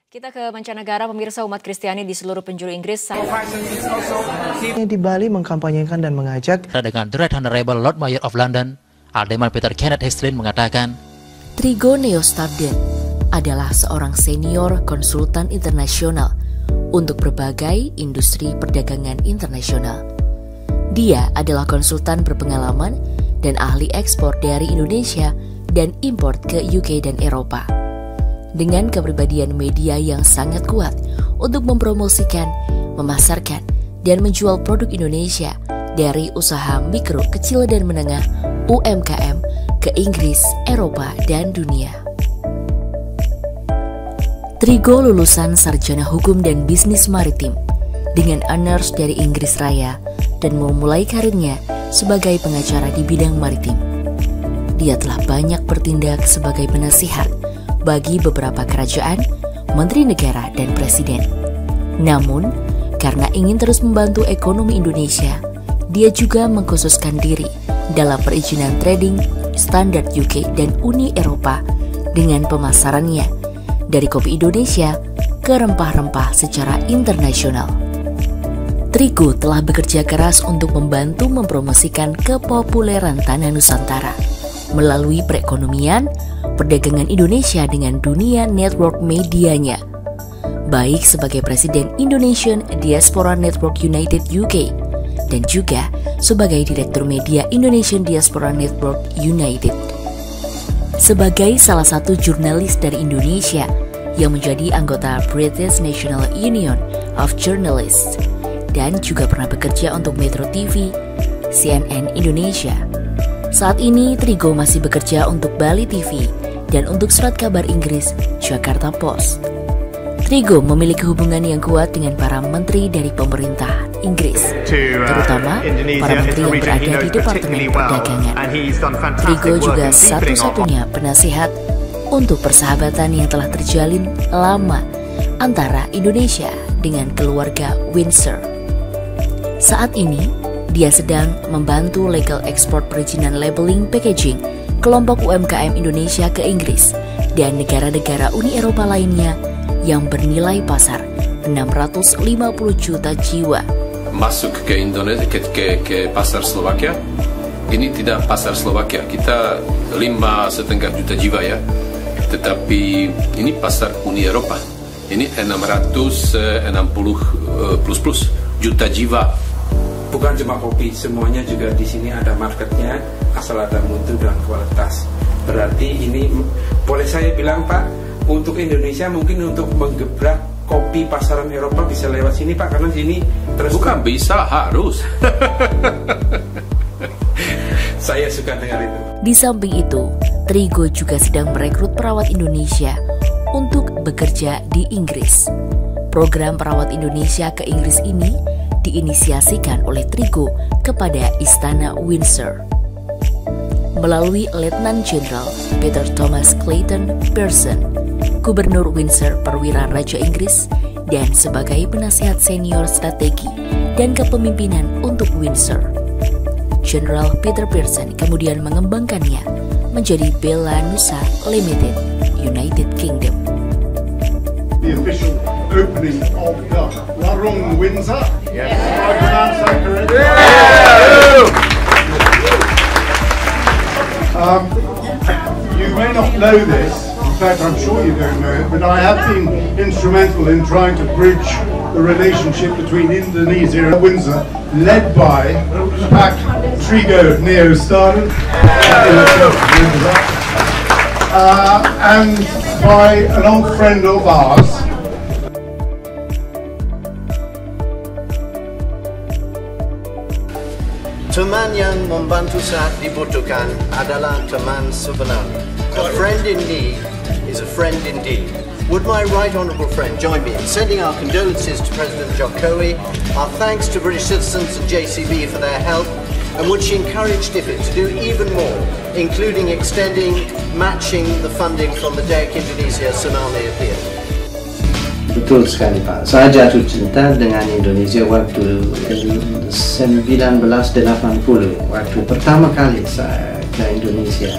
Kita ke mancanegara, pemirsa umat Kristiani di seluruh penjuru Inggris. Di Bali mengkampanyekan dan mengajak dengan The Right Honorable Lord Mayor of London, Alderman Peter Kenneth Hestlin mengatakan, Trigo Neostadden adalah seorang senior konsultan internasional untuk berbagai industri perdagangan internasional. Dia adalah konsultan berpengalaman dan ahli ekspor dari Indonesia dan import ke UK dan Eropa. Dengan kepribadian media yang sangat kuat untuk mempromosikan, memasarkan, dan menjual produk Indonesia dari usaha mikro, kecil, dan menengah UMKM ke Inggris, Eropa, dan dunia. Trigo lulusan sarjana hukum dan bisnis maritim dengan honors dari Inggris Raya dan memulai karirnya sebagai pengacara di bidang maritim. Dia telah banyak bertindak sebagai penasihat bagi beberapa kerajaan, menteri negara, dan presiden. Namun, karena ingin terus membantu ekonomi Indonesia, dia juga mengkhususkan diri dalam perizinan trading standar UK dan Uni Eropa dengan pemasarannya dari kopi Indonesia ke rempah-rempah secara internasional. Trigo telah bekerja keras untuk membantu mempromosikan kepopuleran tanah Nusantara melalui perekonomian, perdagangan Indonesia dengan dunia network medianya, baik sebagai Presiden Indonesian Diaspora Network United UK dan juga sebagai Direktur Media Indonesian Diaspora Network United. Sebagai salah satu jurnalis dari Indonesia yang menjadi anggota British National Union of Journalists dan juga pernah bekerja untuk Metro TV, CNN Indonesia. Saat ini Trigo masih bekerja untuk Bali TV dan untuk surat kabar Inggris Jakarta Post. Trigo memiliki hubungan yang kuat dengan para menteri dari pemerintah Inggris, terutama para menteri yang berada di Departemen Perdagangan. Trigo juga satu-satunya penasihat untuk persahabatan yang telah terjalin lama antara Indonesia dengan keluarga Windsor. Saat ini, dia sedang membantu legal export perizinan labeling packaging kelompok UMKM Indonesia ke Inggris dan negara-negara Uni Eropa lainnya yang bernilai pasar 650 juta jiwa. Masuk ke Indonesia, ke pasar Slovakia, ini tidak pasar Slovakia, kita 5,5 juta jiwa ya, tetapi ini pasar Uni Eropa, ini 660 plus juta jiwa. Bukan cuma kopi, semuanya juga di sini ada marketnya, asal ada mutu dan kualitas. Berarti ini boleh saya bilang Pak, untuk Indonesia mungkin untuk menggebrak kopi pasaran Eropa bisa lewat sini Pak, karena sini terus. Bukan bisa, harus. Saya suka dengar itu. Di samping itu, Trigo juga sedang merekrut perawat Indonesia untuk bekerja di Inggris. Program perawat Indonesia ke Inggris ini diinisiasikan oleh Trigo kepada Istana Windsor. Melalui Letnan Jenderal Peter Thomas Clayton Pearson, Gubernur Windsor perwira Raja Inggris, dan sebagai penasihat senior strategi dan kepemimpinan untuk Windsor. Jenderal Peter Pearson kemudian mengembangkannya menjadi Bella Nusa Limited, United Kingdom. The official opening of the Warung Windsor. Yes. I pronounce that correctly. You may not know this, in fact I'm sure you don't know it, but I have been instrumental in trying to bridge the relationship between Indonesia and Windsor, led by Pak Trigo Neostadden, and by an old friend of ours. Teman yang membantu saat dibutuhkan adalah teman sebenarnya. A friend in need is a friend indeed. Would my right honourable friend join me in sending our condolences to President Jokowi, our thanks to British citizens and JCB for their help, and would she encourage DFID to do even more, including matching the funding from the DEC Indonesia Tsunami Appeal? Betul sekali Pak, saya jatuh cinta dengan Indonesia waktu 1980, waktu pertama kali saya ke Indonesia.